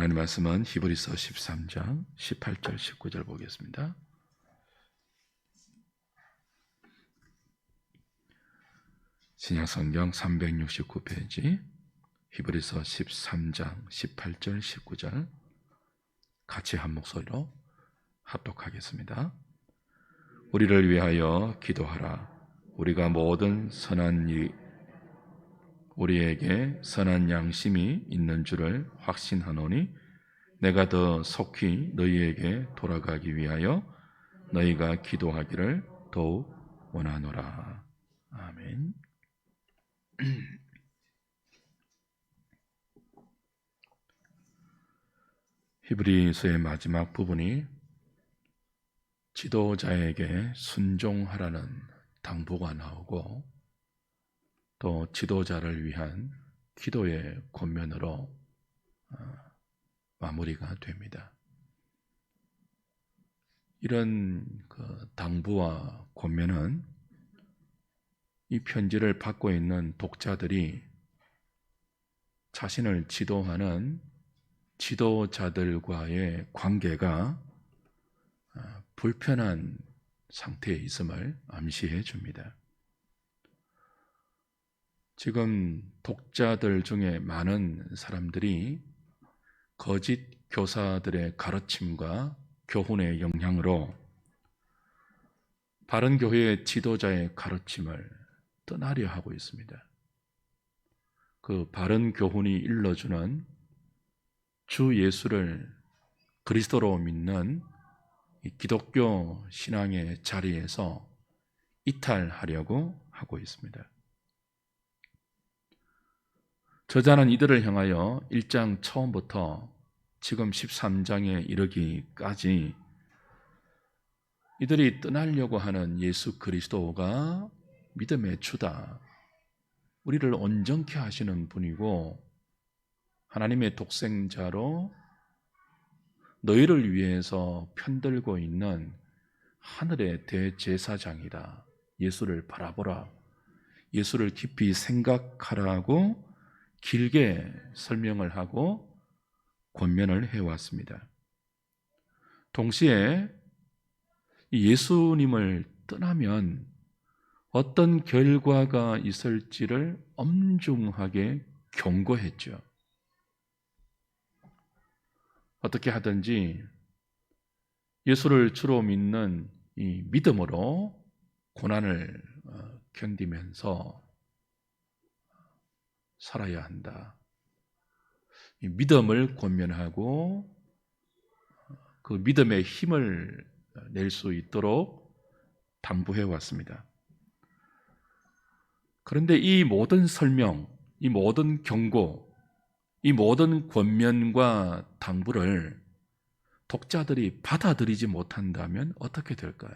하나님 말씀은 히브리서 13장 18절 19절 보겠습니다. 신약성경 369페이지 히브리서 13장 18절 19절 같이 한 목소리로 합독하겠습니다. 우리를 위하여 기도하라. 우리가 모든 우리에게 선한 양심이 있는 줄을 확신하노니 내가 더 속히 너희에게 돌아가기 위하여 너희가 기도하기를 더욱 원하노라. 아멘. 히브리서의 마지막 부분이 지도자에게 순종하라는 당부가 나오고 또 지도자를 위한 기도의 권면으로 마무리가 됩니다. 이런 당부와 권면은 이 편지를 받고 있는 독자들이 자신을 지도하는 지도자들과의 관계가 불편한 상태에 있음을 암시해 줍니다. 지금 독자들 중에 많은 사람들이 거짓 교사들의 가르침과 교훈의 영향으로 바른 교회의 지도자의 가르침을 떠나려 하고 있습니다. 그 바른 교훈이 일러주는 주 예수를 그리스도로 믿는 기독교 신앙의 자리에서 이탈하려고 하고 있습니다. 저자는 이들을 향하여 1장 처음부터 지금 13장에 이르기까지 이들이 떠나려고 하는 예수 그리스도가 믿음의 주다, 우리를 온전케 하시는 분이고 하나님의 독생자로 너희를 위해서 편들고 있는 하늘의 대제사장이다. 예수를 바라보라. 예수를 깊이 생각하라고 길게 설명을 하고 권면을 해왔습니다. 동시에 예수님을 떠나면 어떤 결과가 있을지를 엄중하게 경고했죠. 어떻게 하든지 예수를 주로 믿는 이 믿음으로 고난을 견디면서 살아야 한다. 이 믿음을 권면하고 그 믿음의 힘을 낼 수 있도록 당부해 왔습니다. 그런데 이 모든 설명, 이 모든 경고, 이 모든 권면과 당부를 독자들이 받아들이지 못한다면 어떻게 될까요?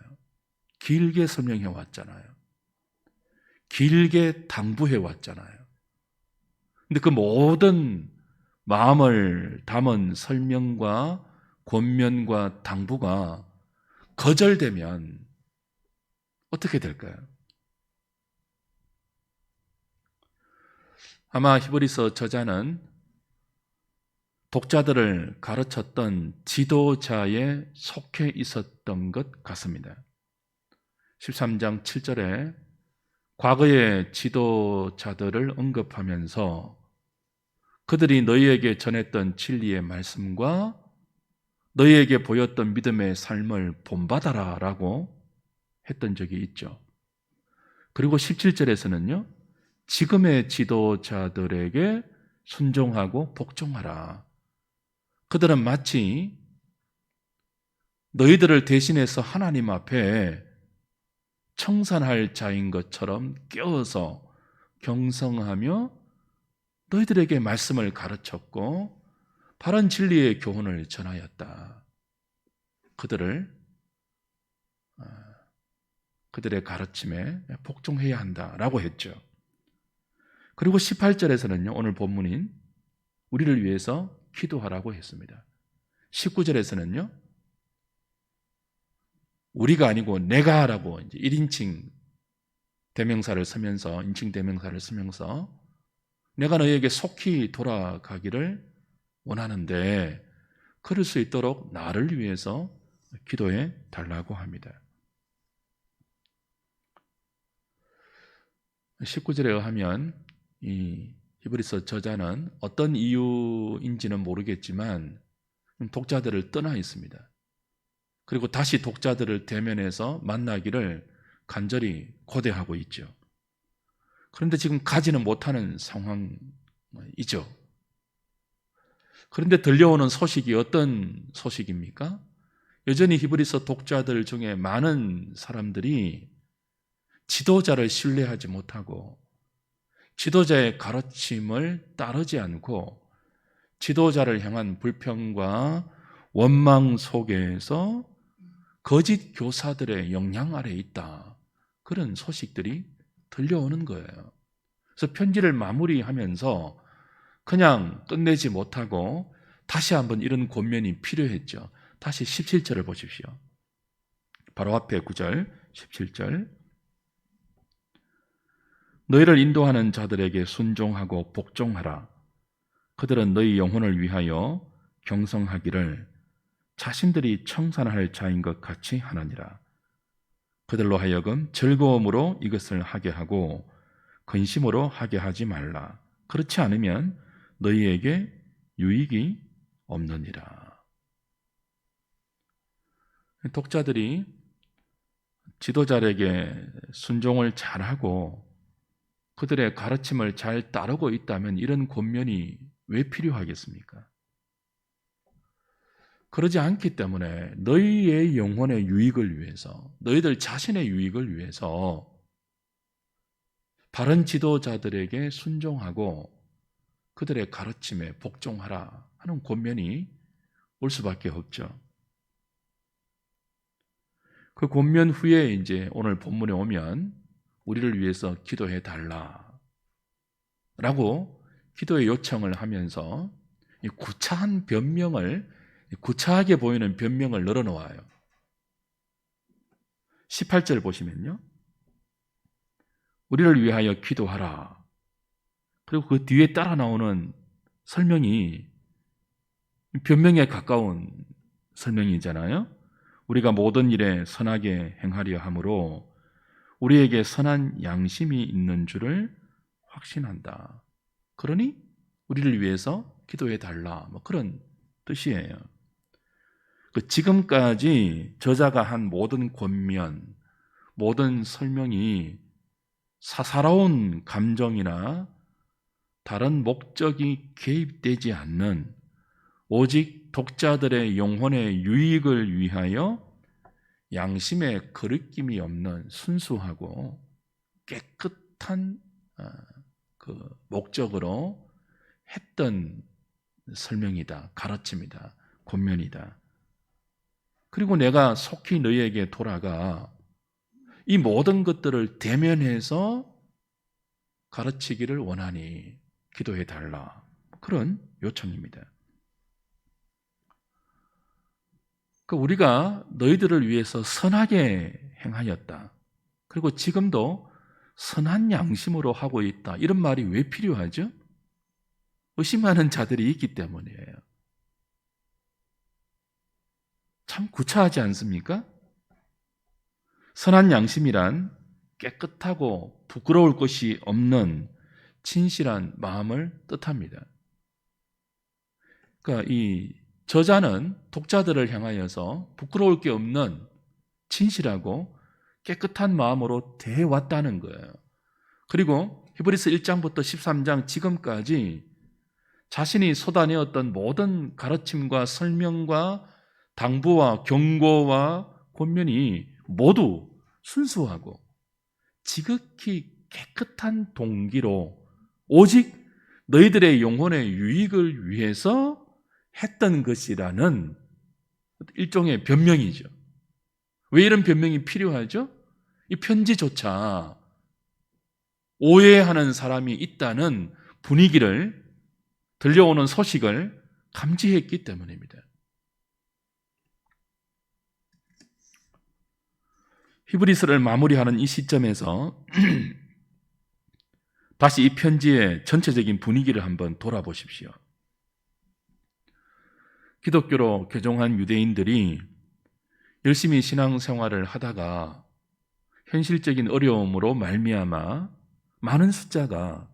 길게 설명해 왔잖아요. 길게 당부해 왔잖아요. 근데 그 모든 마음을 담은 설명과 권면과 당부가 거절되면 어떻게 될까요? 아마 히브리서 저자는 독자들을 가르쳤던 지도자에 속해 있었던 것 같습니다. 13장 7절에 과거의 지도자들을 언급하면서 그들이 너희에게 전했던 진리의 말씀과 너희에게 보였던 믿음의 삶을 본받아라 라고 했던 적이 있죠. 그리고 17절에서는요, 지금의 지도자들에게 순종하고 복종하라. 그들은 마치 너희들을 대신해서 하나님 앞에 청산할 자인 것처럼 깨어서 경성하며 너희들에게 말씀을 가르쳤고 바른 진리의 교훈을 전하였다. 그들의 가르침에 복종해야 한다라고 했죠. 그리고 18절에서는요, 오늘 본문인 우리를 위해서 기도하라고 했습니다. 19절에서는요, 우리가 아니고 내가 하라고 이제 1인칭 대명사를 쓰면서, 인칭 대명사를 쓰면서 내가 너희에게 속히 돌아가기를 원하는데 그럴 수 있도록 나를 위해서 기도해 달라고 합니다. 19절에 의하면 이 히브리서 저자는 어떤 이유인지는 모르겠지만 독자들을 떠나 있습니다. 그리고 다시 독자들을 대면해서 만나기를 간절히 고대하고 있죠. 그런데 지금 가지는 못하는 상황이죠. 그런데 들려오는 소식이 어떤 소식입니까? 여전히 히브리서 독자들 중에 많은 사람들이 지도자를 신뢰하지 못하고 지도자의 가르침을 따르지 않고 지도자를 향한 불평과 원망 속에서 거짓 교사들의 영향 아래에 있다. 그런 소식들이 들려오는 거예요. 그래서 편지를 마무리하면서 그냥 끝내지 못하고 다시 한번 이런 권면이 필요했죠. 다시 17절을 보십시오. 바로 앞에 9절, 17절. 너희를 인도하는 자들에게 순종하고 복종하라. 그들은 너희 영혼을 위하여 경성하기를 자신들이 청산할 자인 것 같이 하느니라. 그들로 하여금 즐거움으로 이것을 하게 하고 근심으로 하게 하지 말라. 그렇지 않으면 너희에게 유익이 없느니라. 독자들이 지도자에게 순종을 잘하고 그들의 가르침을 잘 따르고 있다면 이런 권면이 왜 필요하겠습니까? 그러지 않기 때문에 너희의 영혼의 유익을 위해서, 너희들 자신의 유익을 위해서 바른 지도자들에게 순종하고 그들의 가르침에 복종하라 하는 권면이 올 수밖에 없죠. 그 권면 후에 이제 오늘 본문에 오면 우리를 위해서 기도해 달라 라고 기도의 요청을 하면서 구차한 변명을, 구차하게 보이는 변명을 늘어놓아요. 18절 보시면요, 우리를 위하여 기도하라. 그리고 그 뒤에 따라 나오는 설명이 변명에 가까운 설명이잖아요. 우리가 모든 일에 선하게 행하려 함으로 우리에게 선한 양심이 있는 줄을 확신한다. 그러니 우리를 위해서 기도해 달라. 뭐 그런 뜻이에요. 지금까지 저자가 한 모든 권면, 모든 설명이 사사로운 감정이나 다른 목적이 개입되지 않는 오직 독자들의 영혼의 유익을 위하여 양심에 거리낌이 없는 순수하고 깨끗한 그 목적으로 했던 설명이다, 가르침이다, 권면이다. 그리고 내가 속히 너희에게 돌아가 이 모든 것들을 대면해서 가르치기를 원하니 기도해 달라. 그런 요청입니다. 우리가 너희들을 위해서 선하게 행하였다. 그리고 지금도 선한 양심으로 하고 있다. 이런 말이 왜 필요하죠? 의심하는 자들이 있기 때문이에요. 참 구차하지 않습니까? 선한 양심이란 깨끗하고 부끄러울 것이 없는 진실한 마음을 뜻합니다. 그러니까 이 저자는 독자들을 향하여서 부끄러울 게 없는 진실하고 깨끗한 마음으로 대해왔다는 거예요. 그리고 히브리서 1장부터 13장 지금까지 자신이 쏟아내었던 모든 가르침과 설명과 당부와 경고와 권면이 모두 순수하고 지극히 깨끗한 동기로 오직 너희들의 영혼의 유익을 위해서 했던 것이라는 일종의 변명이죠. 왜 이런 변명이 필요하죠? 이 편지조차 오해하는 사람이 있다는 분위기를, 들려오는 소식을 감지했기 때문입니다. 히브리서를 마무리하는 이 시점에서 다시 이 편지의 전체적인 분위기를 한번 돌아보십시오. 기독교로 개종한 유대인들이 열심히 신앙생활을 하다가 현실적인 어려움으로 말미암아 많은 숫자가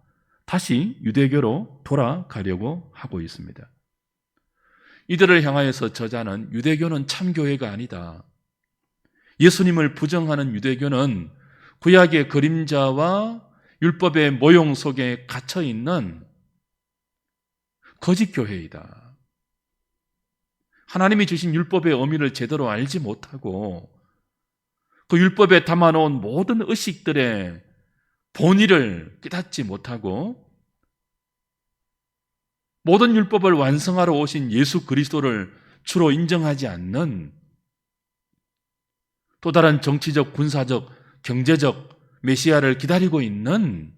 다시 유대교로 돌아가려고 하고 있습니다. 이들을 향하여서 저자는 유대교는 참교회가 아니다. 예수님을 부정하는 유대교는 구약의 그림자와 율법의 모형 속에 갇혀 있는 거짓 교회이다. 하나님이 주신 율법의 의미를 제대로 알지 못하고 그 율법에 담아놓은 모든 의식들의 본의를 깨닫지 못하고 모든 율법을 완성하러 오신 예수 그리스도를 주로 인정하지 않는 또 다른 정치적, 군사적, 경제적 메시아를 기다리고 있는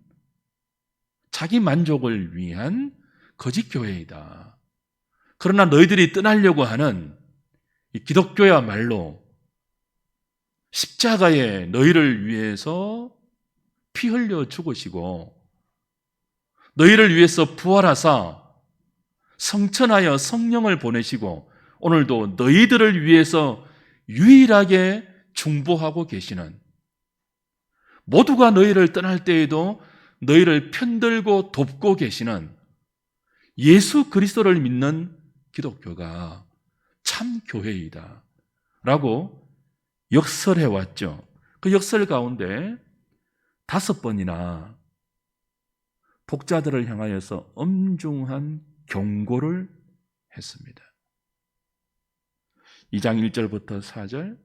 자기 만족을 위한 거짓 교회이다. 그러나 너희들이 떠나려고 하는 이 기독교야말로 십자가에 너희를 위해서 피 흘려 죽으시고 너희를 위해서 부활하사 성천하여 성령을 보내시고 오늘도 너희들을 위해서 유일하게 중보하고 계시는, 모두가 너희를 떠날 때에도 너희를 편들고 돕고 계시는 예수 그리스도를 믿는 기독교가 참 교회이다 라고 역설해 왔죠. 그 역설 가운데 5번이나 독자들을 향하여서 엄중한 경고를 했습니다. 2장 1절부터 4절,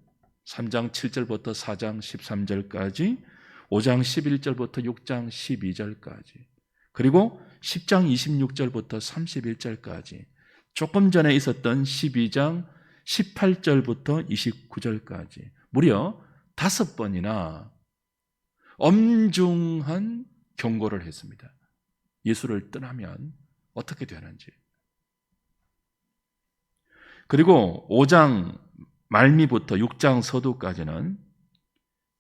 3장 7절부터 4장 13절까지, 5장 11절부터 6장 12절까지, 그리고 10장 26절부터 31절까지, 조금 전에 있었던 12장 18절부터 29절까지 무려 5번이나 엄중한 경고를 했습니다. 예수를 떠나면 어떻게 되는지. 그리고 5장 말미부터 6장 서두까지는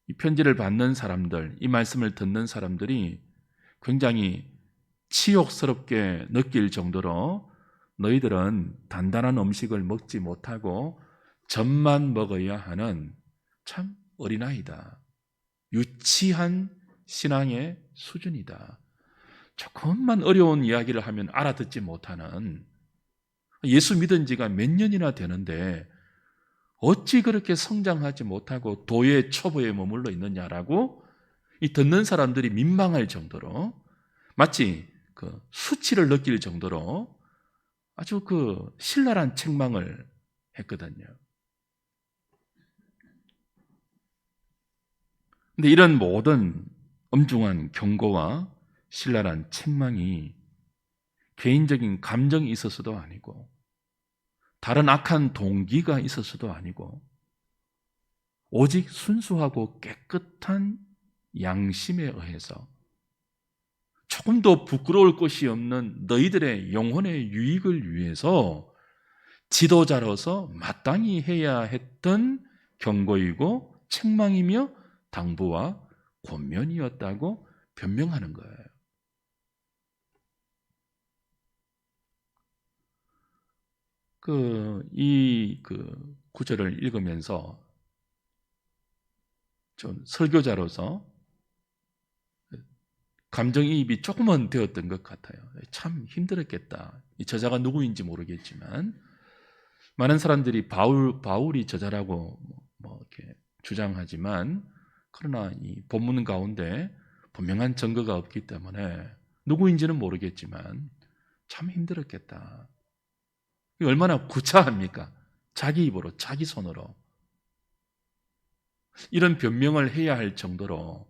이 편지를 받는 사람들, 이 말씀을 듣는 사람들이 굉장히 치욕스럽게 느낄 정도로 너희들은 단단한 음식을 먹지 못하고 젖만 먹어야 하는 참 어린아이다. 유치한 신앙의 수준이다. 조금만 어려운 이야기를 하면 알아듣지 못하는, 예수 믿은 지가 몇 년이나 되는데 어찌 그렇게 성장하지 못하고 도의 초보에 머물러 있느냐라고 이 듣는 사람들이 민망할 정도로, 마치 그 수치를 느낄 정도로 아주 그 신랄한 책망을 했거든요. 근데 이런 모든 엄중한 경고와 신랄한 책망이 개인적인 감정이 있어서도 아니고 다른 악한 동기가 있어서도 아니고 오직 순수하고 깨끗한 양심에 의해서 조금도 부끄러울 것이 없는 너희들의 영혼의 유익을 위해서 지도자로서 마땅히 해야 했던 경고이고 책망이며 당부와 권면이었다고 변명하는 거예요. 이 구절을 읽으면서 좀 설교자로서 감정이입이 조금은 되었던 것 같아요. 참 힘들었겠다. 이 저자가 누구인지 모르겠지만 많은 사람들이 바울이 저자라고 이렇게 주장하지만, 그러나 이 본문 가운데 분명한 증거가 없기 때문에 누구인지는 모르겠지만 참 힘들었겠다. 얼마나 구차합니까? 자기 입으로, 자기 손으로 이런 변명을 해야 할 정도로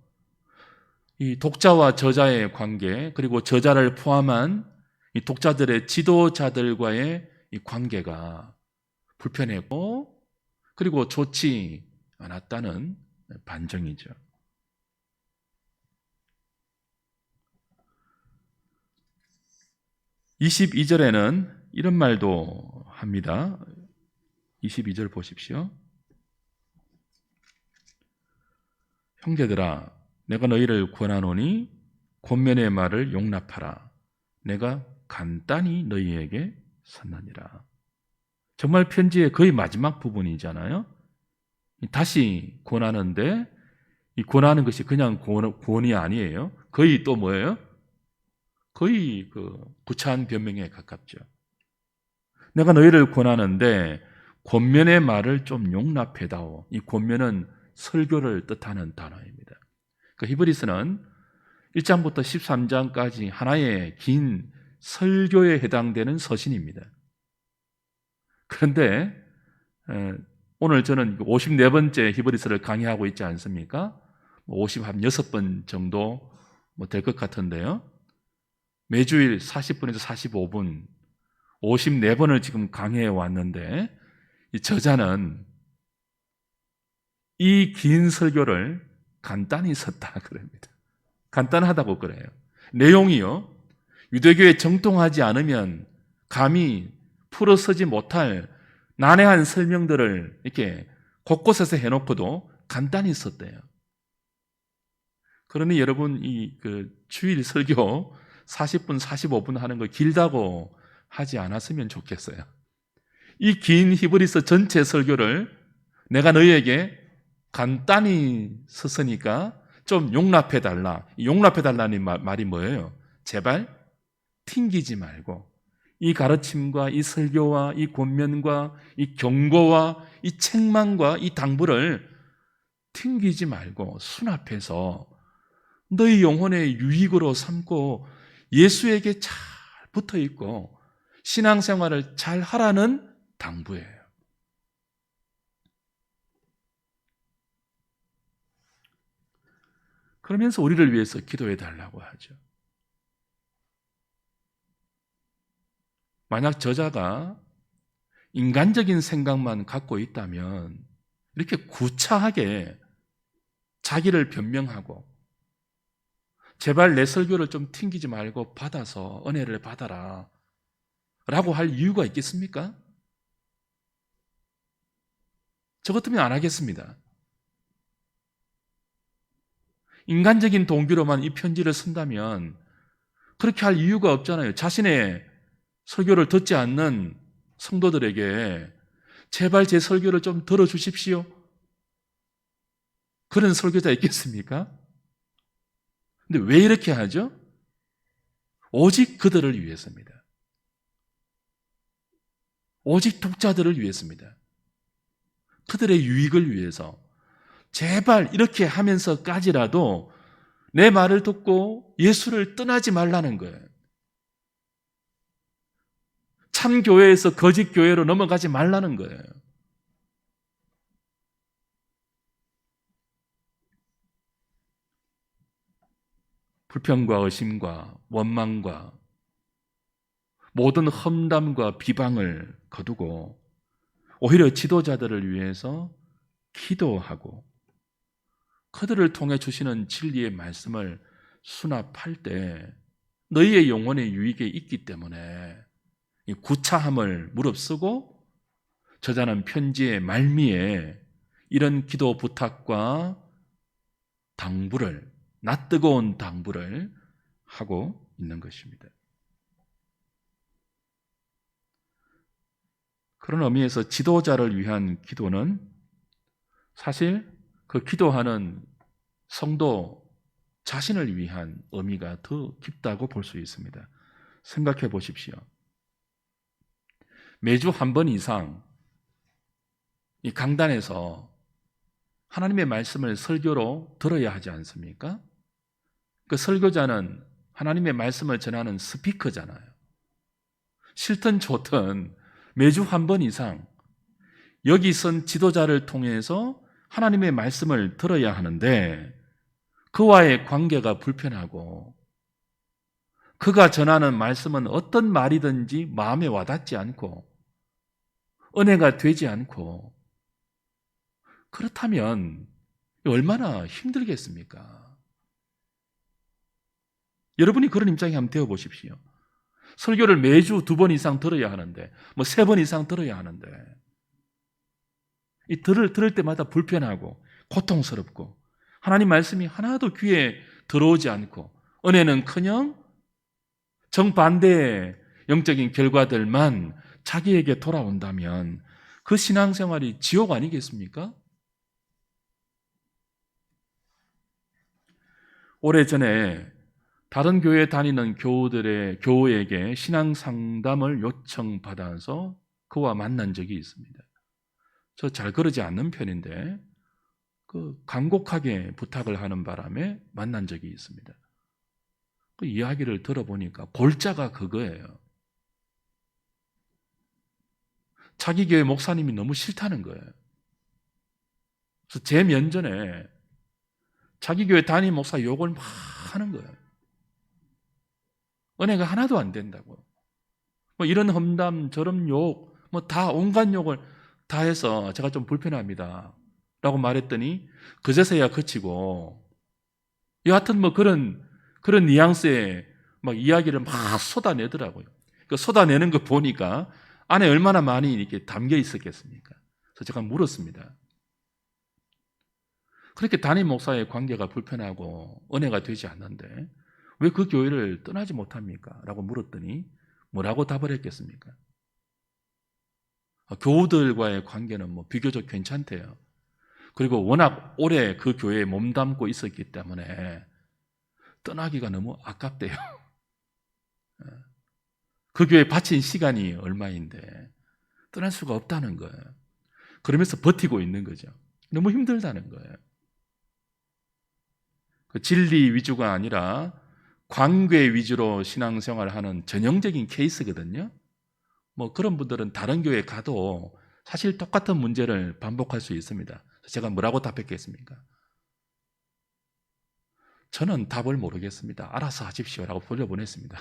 이 독자와 저자의 관계, 그리고 저자를 포함한 이 독자들의 지도자들과의 이 관계가 불편했고, 그리고 좋지 않았다는 반증이죠. (22절에는) 이런 말도 합니다. 22절 보십시오. 형제들아, 내가 너희를 권하노니 권면의 말을 용납하라. 내가 간단히 너희에게 섰느니라. 정말 편지의 거의 마지막 부분이잖아요. 다시 권하는데 이 권하는 것이 그냥 권이 아니에요. 거의 또 뭐예요? 거의 그 구차한 변명에 가깝죠. 내가 너희를 권하는데 권면의 말을 좀 용납해다오. 이 권면은 설교를 뜻하는 단어입니다. 그 히브리서는 1장부터 13장까지 하나의 긴 설교에 해당되는 서신입니다. 그런데 오늘 저는 54번째 히브리서를 강의하고 있지 않습니까? 56번 정도 될 것 같은데요. 매주일 40분에서 45분, 54번을 지금 강의해 왔는데 이 저자는 이 긴 설교를 간단히 썼다 그럽니다. 간단하다고 그래요. 내용이요. 유대교에 정통하지 않으면 감히 풀어서지 못할 난해한 설명들을 이렇게 곳곳에서 해놓고도 간단히 썼대요. 그러니 여러분 그 주일 설교 40분, 45분 하는 거 길다고 하지 않았으면 좋겠어요. 이 긴 히브리서 전체 설교를 내가 너희에게 간단히 썼으니까 좀 용납해달라. 용납해달라는 말이 뭐예요? 제발 튕기지 말고 이 가르침과 이 설교와 이 권면과 이 경고와 이 책망과 이 당부를 튕기지 말고 수납해서 너희 영혼의 유익으로 삼고 예수에게 잘 붙어 있고 신앙생활을 잘 하라는 당부예요. 그러면서 우리를 위해서 기도해 달라고 하죠. 만약 저자가 인간적인 생각만 갖고 있다면 이렇게 구차하게 자기를 변명하고 제발 내 설교를 좀 튕기지 말고 받아서 은혜를 받아라 라고 할 이유가 있겠습니까? 저 같으면 안 하겠습니다. 인간적인 동기로만 이 편지를 쓴다면 그렇게 할 이유가 없잖아요. 자신의 설교를 듣지 않는 성도들에게 제발 제 설교를 좀 들어주십시오. 그런 설교자 있겠습니까? 근데 왜 이렇게 하죠? 오직 그들을 위해서입니다. 오직 독자들을 위해서입니다. 그들의 유익을 위해서 제발 이렇게 하면서까지라도 내 말을 듣고 예수를 떠나지 말라는 거예요. 참 교회에서 거짓 교회로 넘어가지 말라는 거예요. 불평과 의심과 원망과 모든 험담과 비방을 거두고 오히려 지도자들을 위해서 기도하고 그들을 통해 주시는 진리의 말씀을 수납할 때 너희의 영혼의 유익에 있기 때문에 이 구차함을 무릅쓰고 저자는 편지의 말미에 이런 기도 부탁과 당부를, 낯뜨거운 당부를 하고 있는 것입니다. 그런 의미에서 지도자를 위한 기도는 사실 그 기도하는 성도 자신을 위한 의미가 더 깊다고 볼 수 있습니다. 생각해 보십시오. 매주 한 번 이상 이 강단에서 하나님의 말씀을 설교로 들어야 하지 않습니까? 그 설교자는 하나님의 말씀을 전하는 스피커잖아요. 싫든 좋든 매주 한 번 이상 여기 선 지도자를 통해서 하나님의 말씀을 들어야 하는데 그와의 관계가 불편하고 그가 전하는 말씀은 어떤 말이든지 마음에 와닿지 않고 은혜가 되지 않고 그렇다면 얼마나 힘들겠습니까? 여러분이 그런 입장에 한번 되어보십시오. 설교를 매주 2번 이상 들어야 하는데 3번 이상 들어야 하는데 이 들을 때마다 불편하고 고통스럽고 하나님 말씀이 하나도 귀에 들어오지 않고 은혜는커녕 정반대의 영적인 결과들만 자기에게 돌아온다면 그 신앙생활이 지옥 아니겠습니까? 오래전에 다른 교회 다니는 교우에게 신앙 상담을 요청받아서 그와 만난 적이 있습니다. 저 잘 그러지 않는 편인데 간곡하게 부탁을 하는 바람에 만난 적이 있습니다. 그 이야기를 들어보니까 골자가 그거예요. 자기 교회 목사님이 너무 싫다는 거예요. 그래서 제 면전에 자기 교회 담임 목사 욕을 막 하는 거예요. 은혜가 하나도 안 된다고. 뭐 이런 험담, 저런 욕, 뭐 다 온갖 욕을 다 해서 제가 좀 불편합니다. 라고 말했더니 그제서야 그치고 여하튼 뭐 그런 뉘앙스의 막 이야기를 막 쏟아내더라고요. 그 쏟아내는 거 보니까 안에 얼마나 많이 이렇게 담겨 있었겠습니까? 그래서 제가 물었습니다. 그렇게 담임 목사의 관계가 불편하고 은혜가 되지 않는데 왜 그 교회를 떠나지 못합니까? 라고 물었더니 뭐라고 답을 했겠습니까? 교우들과의 관계는 뭐 비교적 괜찮대요. 그리고 워낙 오래 그 교회에 몸담고 있었기 때문에 떠나기가 너무 아깝대요. 그 교회에 바친 시간이 얼마인데 떠날 수가 없다는 거예요. 그러면서 버티고 있는 거죠. 너무 힘들다는 거예요. 그 진리 위주가 아니라 관계 위주로 신앙생활을 하는 전형적인 케이스거든요. 뭐 그런 분들은 다른 교회 가도 사실 똑같은 문제를 반복할 수 있습니다. 제가 뭐라고 답했겠습니까? 저는 답을 모르겠습니다. 알아서 하십시오라고 돌려보냈습니다.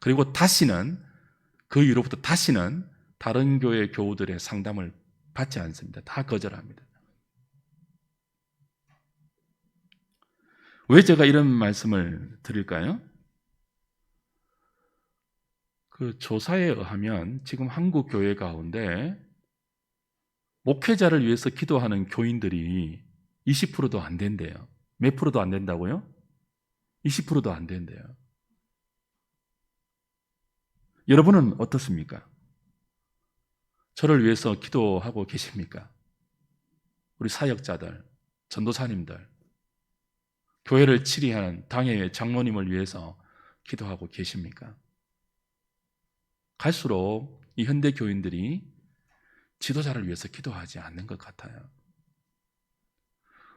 그리고 그 이후로부터 다시는 다른 교회 교우들의 상담을 받지 않습니다. 다 거절합니다. 왜 제가 이런 말씀을 드릴까요? 그 조사에 의하면 지금 한국 교회 가운데 목회자를 위해서 기도하는 교인들이 20%도 안 된대요. 몇 프로도 안 된다고요? 20%도 안 된대요. 여러분은 어떻습니까? 저를 위해서 기도하고 계십니까? 우리 사역자들, 전도사님들, 교회를 치리하는 당의 장로님을 위해서 기도하고 계십니까? 갈수록 이 현대 교인들이 지도자를 위해서 기도하지 않는 것 같아요.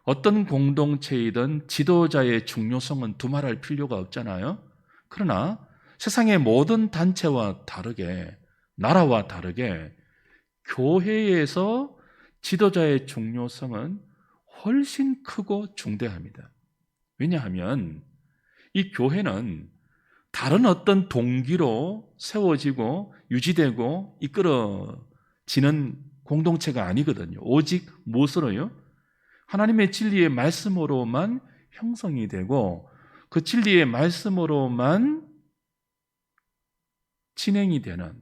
어떤 공동체이든 지도자의 중요성은 두말할 필요가 없잖아요. 그러나 세상의 모든 단체와 다르게, 나라와 다르게 교회에서 지도자의 중요성은 훨씬 크고 중대합니다. 왜냐하면 이 교회는 다른 어떤 동기로 세워지고 유지되고 이끌어지는 공동체가 아니거든요. 오직 무엇으로요? 하나님의 진리의 말씀으로만 형성이 되고 그 진리의 말씀으로만 진행이 되는,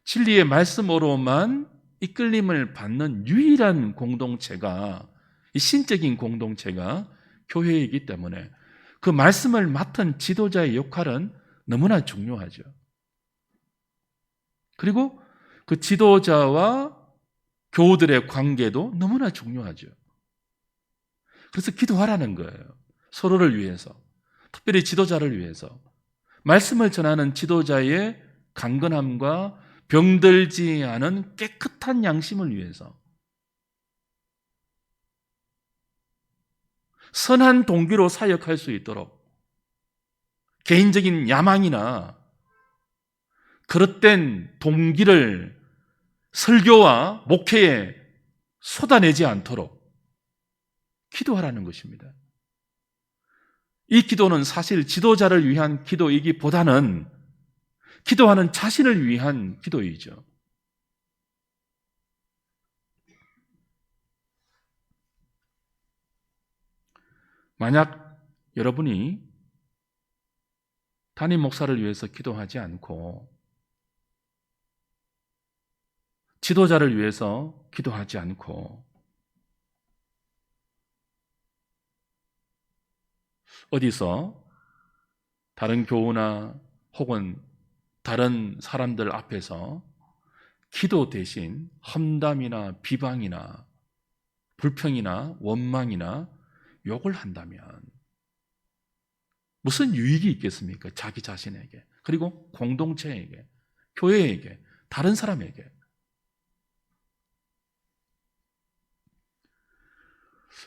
진리의 말씀으로만 이끌림을 받는 유일한 공동체가, 이 신적인 공동체가 교회이기 때문에 그 말씀을 맡은 지도자의 역할은 너무나 중요하죠. 그리고 그 지도자와 교우들의 관계도 너무나 중요하죠. 그래서 기도하라는 거예요. 서로를 위해서, 특별히 지도자를 위해서. 말씀을 전하는 지도자의 강건함과 병들지 않은 깨끗한 양심을 위해서, 선한 동기로 사역할 수 있도록 개인적인 야망이나 그릇된 동기를 설교와 목회에 쏟아내지 않도록 기도하라는 것입니다. 이 기도는 사실 지도자를 위한 기도이기보다는 기도하는 자신을 위한 기도이죠. 만약 여러분이 담임 목사를 위해서 기도하지 않고 지도자를 위해서 기도하지 않고 어디서 다른 교우나 혹은 다른 사람들 앞에서 기도 대신 험담이나 비방이나 불평이나 원망이나 욕을 한다면 무슨 유익이 있겠습니까? 자기 자신에게, 그리고 공동체에게, 교회에게, 다른 사람에게.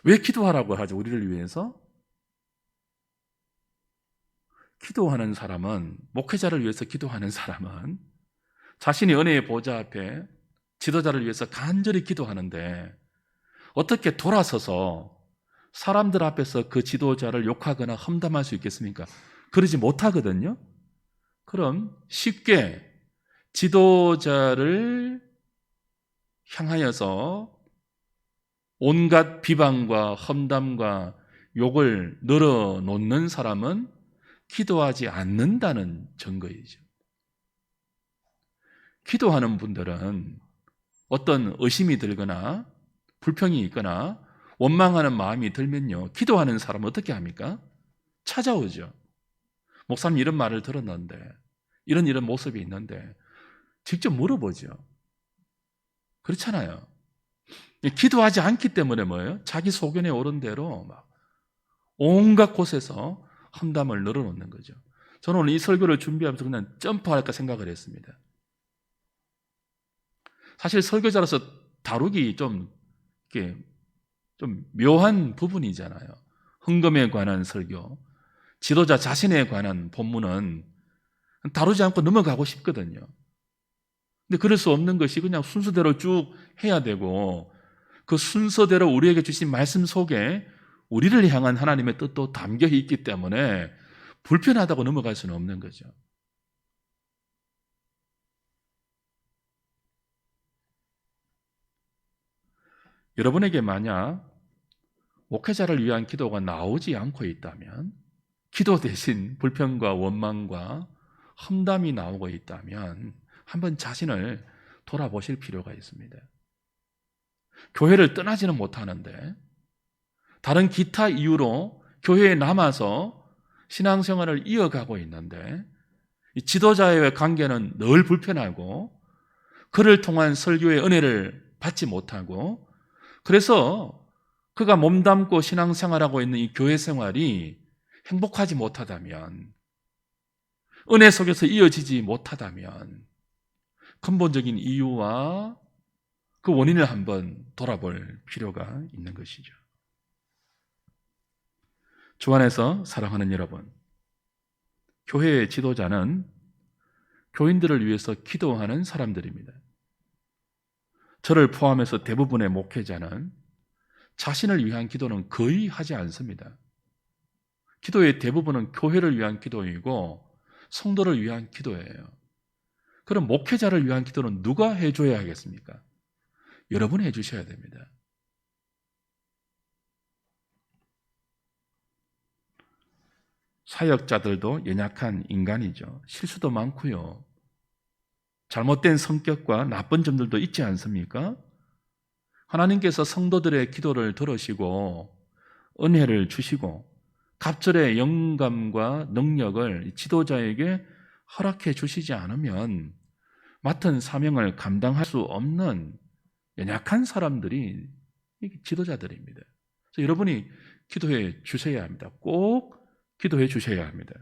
왜 기도하라고 하죠? 우리를 위해서? 기도하는 사람은, 목회자를 위해서 기도하는 사람은 자신이 은혜의 보좌 앞에 지도자를 위해서 간절히 기도하는데 어떻게 돌아서서 사람들 앞에서 그 지도자를 욕하거나 험담할 수 있겠습니까? 그러지 못하거든요. 그럼 쉽게 지도자를 향하여서 온갖 비방과 험담과 욕을 늘어놓는 사람은 기도하지 않는다는 증거이죠. 기도하는 분들은 어떤 의심이 들거나 불평이 있거나 원망하는 마음이 들면요, 기도하는 사람은 어떻게 합니까? 찾아오죠. 목사님 이런 말을 들었는데, 이런 모습이 있는데 직접 물어보죠. 그렇잖아요. 기도하지 않기 때문에 뭐예요? 자기 소견에 오른 대로 막 온갖 곳에서 험담을 늘어놓는 거죠. 저는 오늘 이 설교를 준비하면서 그냥 점프할까 생각을 했습니다. 사실 설교자로서 다루기 좀 묘한 부분이잖아요. 헌금에 관한 설교, 지도자 자신에 관한 본문은 다루지 않고 넘어가고 싶거든요. 근데 그럴 수 없는 것이 그냥 순서대로 쭉 해야 되고, 그 순서대로 우리에게 주신 말씀 속에 우리를 향한 하나님의 뜻도 담겨 있기 때문에 불편하다고 넘어갈 수는 없는 거죠. 여러분에게 만약 목회자를 위한 기도가 나오지 않고 있다면, 기도 대신 불평과 원망과 험담이 나오고 있다면 한번 자신을 돌아보실 필요가 있습니다. 교회를 떠나지는 못하는데 다른 기타 이유로 교회에 남아서 신앙생활을 이어가고 있는데 이 지도자의 관계는 늘 불편하고 그를 통한 설교의 은혜를 받지 못하고, 그래서 그가 몸담고 신앙생활하고 있는 이 교회 생활이 행복하지 못하다면, 은혜 속에서 이어지지 못하다면 근본적인 이유와 그 원인을 한번 돌아볼 필요가 있는 것이죠. 주 안에서 사랑하는 여러분, 교회의 지도자는 교인들을 위해서 기도하는 사람들입니다. 저를 포함해서 대부분의 목회자는 자신을 위한 기도는 거의 하지 않습니다. 기도의 대부분은 교회를 위한 기도이고 성도를 위한 기도예요. 그럼 목회자를 위한 기도는 누가 해줘야 하겠습니까? 여러분이 해주셔야 됩니다. 사역자들도 연약한 인간이죠. 실수도 많고요. 잘못된 성격과 나쁜 점들도 있지 않습니까? 하나님께서 성도들의 기도를 들으시고 은혜를 주시고 갑절의 영감과 능력을 지도자에게 허락해 주시지 않으면 맡은 사명을 감당할 수 없는 연약한 사람들이 지도자들입니다. 그래서 여러분이 기도해 주셔야 합니다. 꼭 기도해 주셔야 합니다.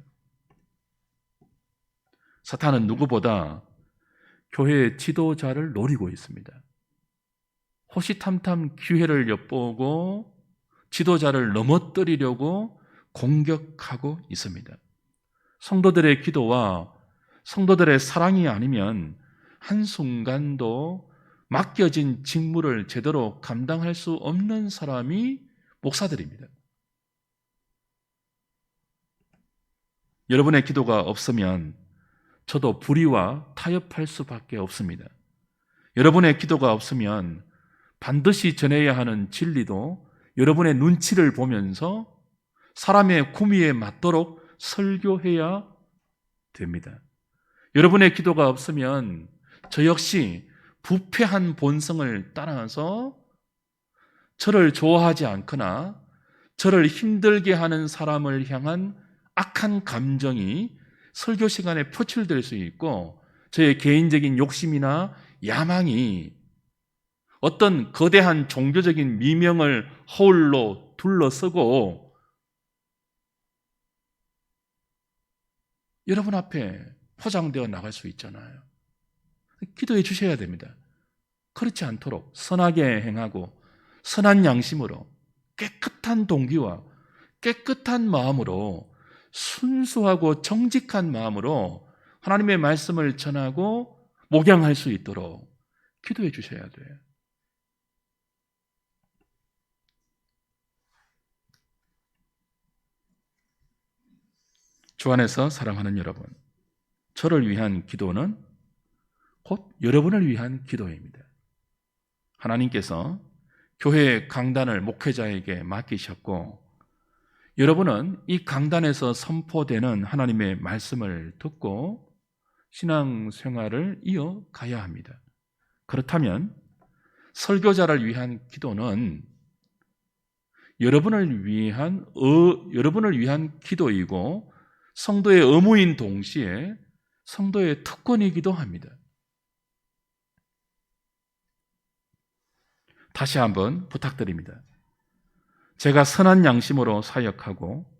사탄은 누구보다 교회의 지도자를 노리고 있습니다. 호시탐탐 기회를 엿보고 지도자를 넘어뜨리려고 공격하고 있습니다. 성도들의 기도와 성도들의 사랑이 아니면 한순간도 맡겨진 직무를 제대로 감당할 수 없는 사람이 목사들입니다. 여러분의 기도가 없으면 저도 불의와 타협할 수밖에 없습니다. 여러분의 기도가 없으면 반드시 전해야 하는 진리도 여러분의 눈치를 보면서 사람의 구미에 맞도록 설교해야 됩니다. 여러분의 기도가 없으면 저 역시 부패한 본성을 따라서 저를 좋아하지 않거나 저를 힘들게 하는 사람을 향한 악한 감정이 설교 시간에 표출될 수 있고 저의 개인적인 욕심이나 야망이 어떤 거대한 종교적인 미명을 허울로 둘러서고 여러분 앞에 포장되어 나갈 수 있잖아요. 기도해 주셔야 됩니다. 그렇지 않도록 선하게 행하고 선한 양심으로 깨끗한 동기와 깨끗한 마음으로 순수하고 정직한 마음으로 하나님의 말씀을 전하고 목양할 수 있도록 기도해 주셔야 돼요. 주 안에서 사랑하는 여러분, 저를 위한 기도는 곧 여러분을 위한 기도입니다. 하나님께서 교회 강단을 목회자에게 맡기셨고 여러분은 이 강단에서 선포되는 하나님의 말씀을 듣고 신앙생활을 이어가야 합니다. 그렇다면 설교자를 위한 기도는 여러분을 위한 기도이고 성도의 의무인 동시에 성도의 특권이기도 합니다. 다시 한번 부탁드립니다. 제가 선한 양심으로 사역하고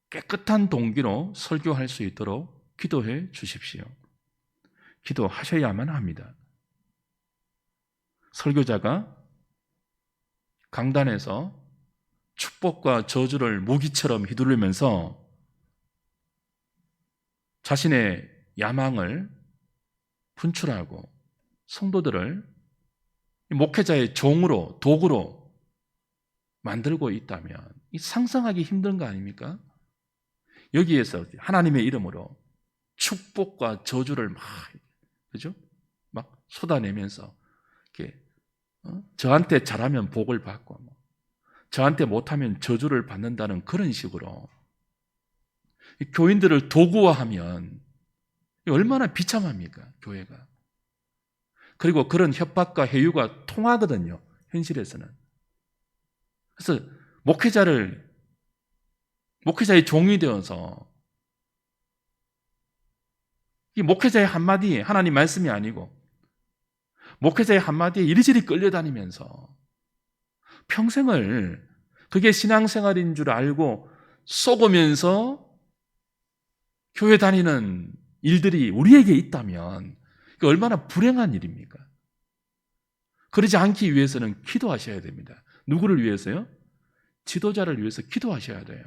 깨끗한 동기로 설교할 수 있도록 기도해 주십시오. 기도하셔야만 합니다. 설교자가 강단에서 축복과 저주를 무기처럼 휘두르면서 자신의 야망을 분출하고 성도들을 목회자의 종으로, 도구로 만들고 있다면 상상하기 힘든 거 아닙니까? 여기에서 하나님의 이름으로 축복과 저주를 그죠? 막 쏟아내면서 이렇게 저한테 잘하면 복을 받고 저한테 못하면 저주를 받는다는 그런 식으로 교인들을 도구화하면 얼마나 비참합니까? 교회가. 그리고 그런 협박과 해유가 통하거든요. 현실에서는. 그래서 목회자의 종이 되어서 이 목회자의 한마디에 하나님 말씀이 아니고 목회자의 한마디에 이리저리 끌려다니면서 평생을 그게 신앙생활인 줄 알고 속으면서 교회 다니는 일들이 우리에게 있다면 얼마나 불행한 일입니까? 그러지 않기 위해서는 기도하셔야 됩니다. 누구를 위해서요? 지도자를 위해서 기도하셔야 돼요.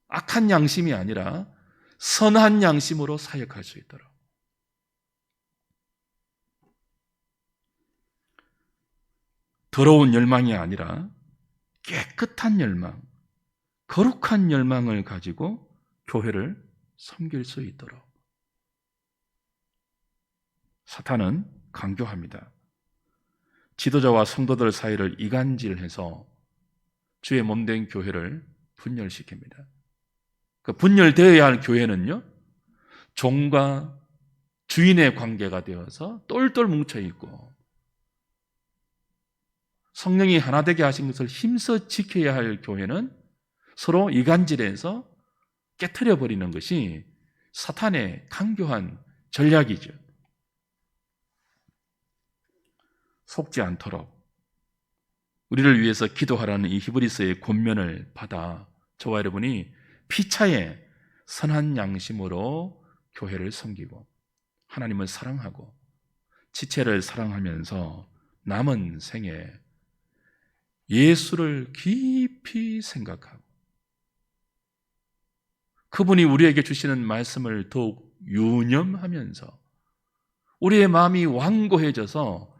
악한 양심이 아니라 선한 양심으로 사역할 수 있도록. 더러운 열망이 아니라 깨끗한 열망, 거룩한 열망을 가지고 교회를 섬길 수 있도록. 사탄은 강조합니다. 지도자와 성도들 사이를 이간질해서 주의 몸된 교회를 분열시킵니다. 그 분열되어야 할 교회는요, 종과 주인의 관계가 되어서 똘똘 뭉쳐있고 성령이 하나 되게 하신 것을 힘써 지켜야 할 교회는 서로 이간질해서 깨트려버리는 것이 사탄의 강교한 전략이죠. 속지 않도록 우리를 위해서 기도하라는 이 히브리서의 권면을 받아 저와 여러분이 피차에 선한 양심으로 교회를 섬기고 하나님을 사랑하고 지체를 사랑하면서 남은 생에 예수를 깊이 생각하고 그분이 우리에게 주시는 말씀을 더욱 유념하면서 우리의 마음이 완고해져서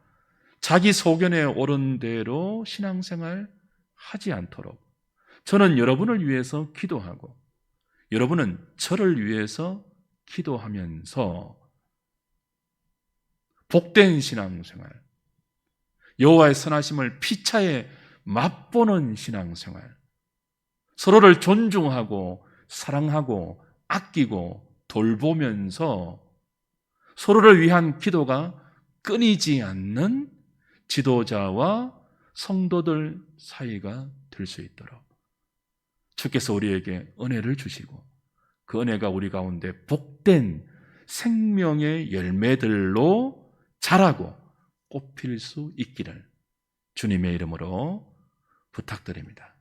자기 소견에 옳은 대로 신앙생활 하지 않도록 저는 여러분을 위해서 기도하고 여러분은 저를 위해서 기도하면서 복된 신앙생활, 여호와의 선하심을 피차에 맛보는 신앙생활, 서로를 존중하고 사랑하고 아끼고 돌보면서 서로를 위한 기도가 끊이지 않는 지도자와 성도들 사이가 될 수 있도록 주께서 우리에게 은혜를 주시고 그 은혜가 우리 가운데 복된 생명의 열매들로 자라고 꽃필 수 있기를 주님의 이름으로 부탁드립니다.